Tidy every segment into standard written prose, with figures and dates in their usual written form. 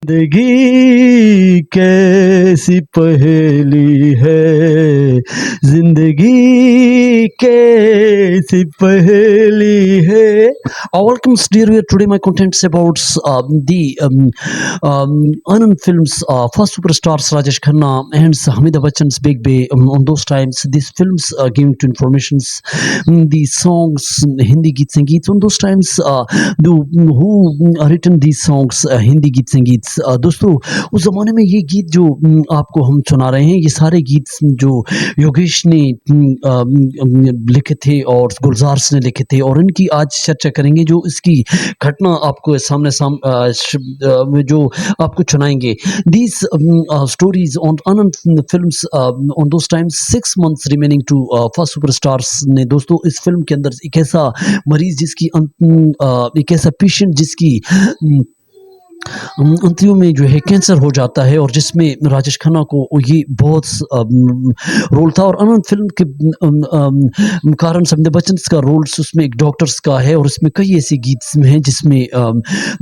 जिंदगी कैसी पहेली है, जिंदगी कैसी पहेली है. Welcome, dear viewer. Today my contents about the Anand films, first superstars Rajesh Khanna and Amitabh Bachchan's Big Bay. On those times, these films giving to informations, the songs, Hindi Geet Sangeet. On those times, who written these songs, Hindi Geet Sangeet. दोस्तों उस ज़माने में ये गीत जो आपको हम सुना रहे हैं, ये सारे गीत जो योगेश ने लिखे थे और गुलजार ने लिखे थे, और इनकी आज चर्चा करेंगे जो इसकी घटना आपको सामने जो आपको सुनाएंगे. These stories on Anand films on those times 6 months remaining to first superstars ने दोस्तों इस फिल्म के अंदर एक ऐसा मरीज जिसकी एक ऐसा पेशेंट जिसकी अंतियों में जो है कैंसर हो जाता है, और जिसमें राजेश खन्ना को ये बहुत रोल था. और अनंत फिल्म के कारण अमिताभ बच्चन का रोल उसमें एक डॉक्टर्स का है, और इसमें कई ऐसे गीत हैं जिसमें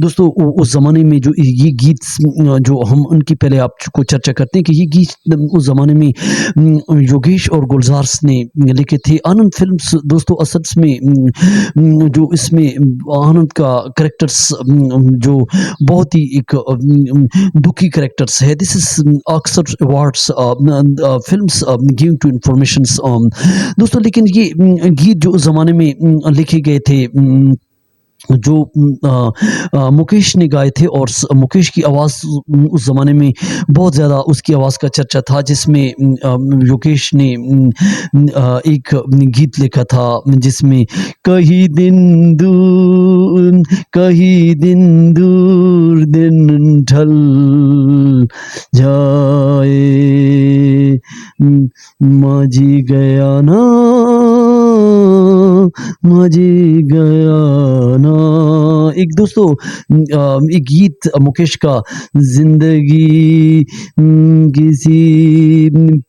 दोस्तों उस ज़माने में जो ये गीत जो हम उनकी पहले आपको चर्चा करते हैं कि ये गीत उस ज़माने में योगेश और गुलजार ने लिखे थे. आनंद फिल्म दोस्तों असल में जो इसमें आनंद का कैरेक्टर्स जो बहुत ही एक दुखी कैरेक्टर्स है. दिस इज अक्सर awards films giving to informations दोस्तों. लेकिन ये गीत जो उस ज़माने में लिखे गए थे जो मुकेश ने गाए थे, और मुकेश की आवाज़ उस ज़माने में बहुत ज़्यादा उसकी आवाज़ का चर्चा था, जिसमें योगेश ने एक गीत लिखा था जिसमें कहीं दिन दूर दिन ढल जाए, माझी गया ना एक दोस्तों एक गीत मुकेश का जिंदगी किसी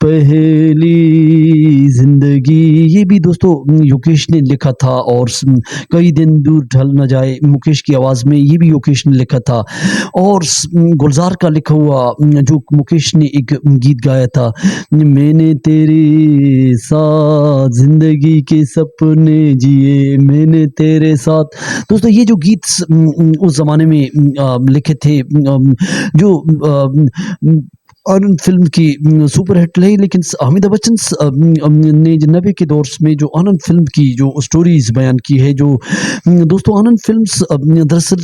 पहेली जिंदगी, ये भी दोस्तों योगेश ने लिखा था. और कई दिन दूर ढल न जाए मुकेश की आवाज़ में, ये भी योगेश ने लिखा था. और गुलजार का लिखा हुआ जो मुकेश ने एक गीत गाया था, मैंने तेरे साथ जिंदगी के सपने जिए, मैंने तेरे साथ. दोस्तों ये जो गीत उस ज़माने में लिखे थे जो आनंद फिल्म की सुपर हिट रही. लेकिन अमिताभ बच्चन ने 90 के दौर में जो आनंद फिल्म की जो स्टोरीज बयान की है, जो दोस्तों आनंद फिल्म्स दरअसल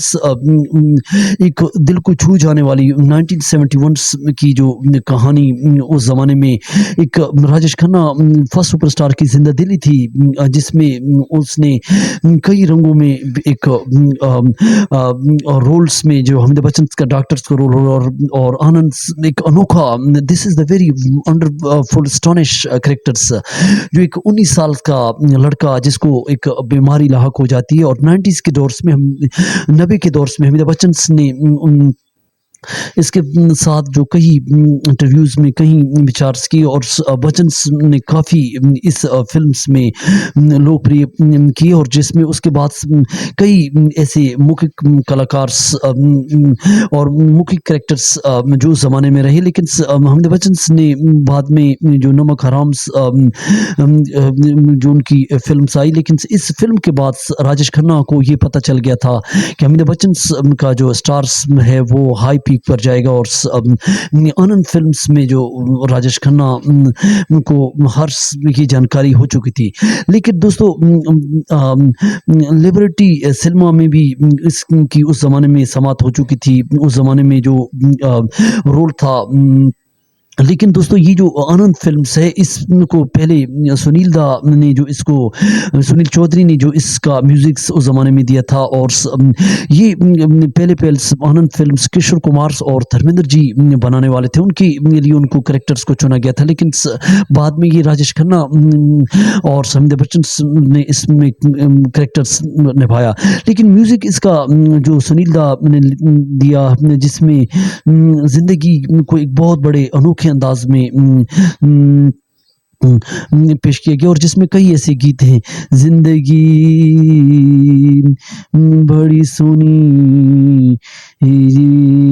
एक दिल को छू जाने वाली 1971 की जो कहानी उस ज़माने में एक राजेश खन्ना फर्स्ट सुपरस्टार की जिंदादिली थी, जिसमें उसने कई रंगों में एक रोल्स में जो अमिताभ बच्चन का डॉक्टर्स का रोल और आनंद एक this is the very wonderful astonish characters, जो एक 19 साल का लड़का जिसको एक बीमारी लाहक हो जाती है. और 90s के दौर में 90 के दौर में अमिताभ बच्चन ने इसके साथ जो कई इंटरव्यूज में कई विचार किए, और बच्चन ने काफ़ी इस फिल्म्स में लोकप्रिय किए, और जिसमें उसके बाद कई ऐसे मुख्य कलाकार और मुख्य कैरेक्टर्स जो उस ज़माने में रहे. लेकिन अमिताभ बच्चन ने बाद में जो नमक हराम जो उनकी फिल्म्स आई, लेकिन इस फिल्म के बाद राजेश खन्ना को ये पता चल गया था कि अमिताभ बच्चन का जो स्टार्स है वो हाई पीक पर जाएगा. और आनंद फिल्म्स में जो राजेश खन्ना को हर ये जानकारी हो चुकी थी. लेकिन दोस्तों लिबर्टी सिनेमा में भी इसकी उस ज़माने में समाप्त हो चुकी थी, उस ज़माने में जो रोल था. लेकिन दोस्तों ये जो आनंद फिल्म्स है, इसको पहले सुनील चौधरी ने जो इसका म्यूजिक उस ज़माने में दिया था. और ये पहले आनंद फिल्म्स किशोर कुमार और धर्मेंद्र जी बनाने वाले थे, उनके लिए उनको कैरेक्टर्स को चुना गया था. लेकिन बाद में ये राजेश खन्ना और अमिताभ बच्चन ने इसमें कैरेक्टर्स निभाया. लेकिन म्यूजिक इसका जो सुनील दा ने दिया, जिसमें जिंदगी को एक बहुत बड़े अनोखे अंदाज में पेश किया गया, और जिसमें कई ऐसे गीत हैं, जिंदगी बड़ी सोनी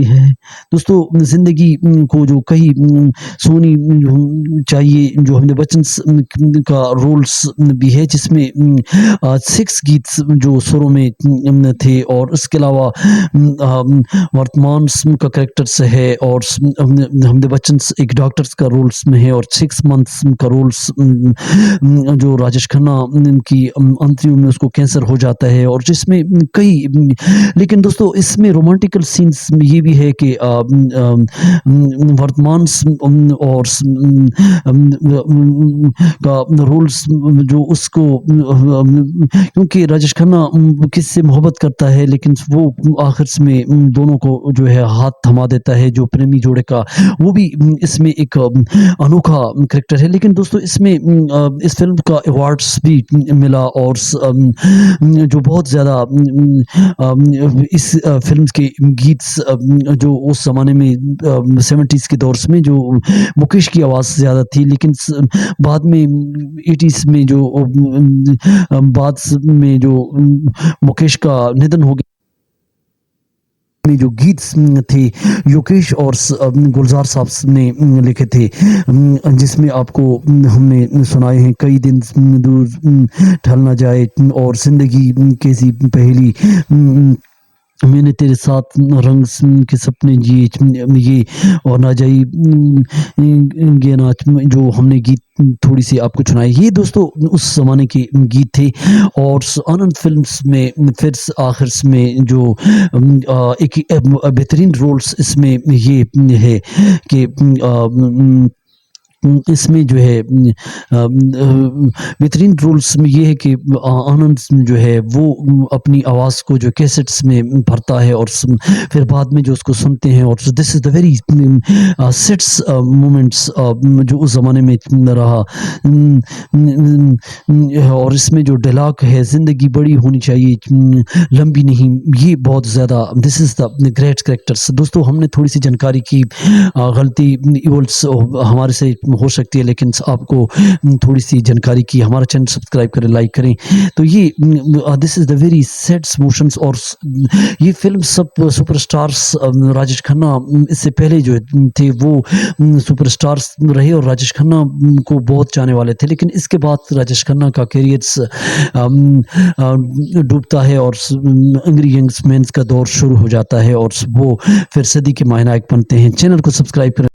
है. दोस्तों ज़िंदगी को जो कहीं चाहिए, जो अमिताभ बच्चन का रोल्स भी है, जिसमें 6 गीत जो सुरों में थे, और इसके अलावा वर्तमान का कैरेक्टर्स है, और अमिताभ बच्चन एक डॉक्टर्स का रोल्स में है, और 6 मंथ्स का रोल्स जो राजेश खन्ना की अंतरियों में उसको कैंसर हो जाता है, और जिसमें कई लेकिन दोस्तों इसमें रोमांटिकल सीन्स ये भी है कि वर्तमान और का रोल्स जो उसको क्योंकि राजेश खन्ना किसी से मोहब्बत करता है, लेकिन वो आखिर में दोनों को जो है हाथ थमा देता है, जो प्रेमी जोड़े का, वो भी इसमें एक अनोखा कैरेक्टर है। लेकिन दोस्तों इसमें इस फ़िल्म का अवार्ड्स भी मिला, और जो बहुत ज़्यादा इस फ़िल्म के गीत जो उस ज़माने में 70s के दौर में जो मुकेश की आवाज़ ज़्यादा थी, लेकिन बाद में 80s में जो बाद में जो मुकेश का निधन हो गया, में जो गीत थे योगेश और गुलजार साहब ने लिखे थे, जिसमें आपको हमने सुनाए हैं कई दिन दूर ढल ना जाए, और ज़िंदगी कैसी पहेली, मैंने तेरे साथ रंग के सपने जिए, ये और ना जाई ये नाच, जो हमने गीत थोड़ी सी आपको सुनाई, ये दोस्तों उस ज़माने के गीत थे। और आनंद फ़िल्म्स में फिर आखिर में जो एक बेहतरीन रोल्स इसमें ये है कि इसमें जो है बेहतरीन रोल्स में ये है कि आनंद जो है वो अपनी आवाज़ को जो कैसेट्स में भरता है, और फिर बाद में जो उसको सुनते हैं, और this is the very sets moments जो उस ज़माने में रहा। और इसमें जो डायलॉग है, ज़िंदगी बड़ी होनी चाहिए लंबी नहीं, ये बहुत ज़्यादा this is the great characters. दोस्तों हमने थोड़ी सी जानकारी की, गलती इवल्स हमारे से हो सकती है, लेकिन आपको थोड़ी सी जानकारी की। हमारा चैनल सब्सक्राइब करें, लाइक करें। तो ये this is the very sad motions, और ये फिल्म सब सुपरस्टार्स राजेश खन्ना इससे पहले जो थे वो सुपरस्टार्स रहे, और राजेश खन्ना को बहुत जाने वाले थे, लेकिन इसके बाद राजेश खन्ना का करियर्स डूबता है, और एंग्री यंग मैन का दौर शुरू हो जाता है, और वो फिर सदी के महानायक बनते हैं। चैनल को सब्सक्राइब करें।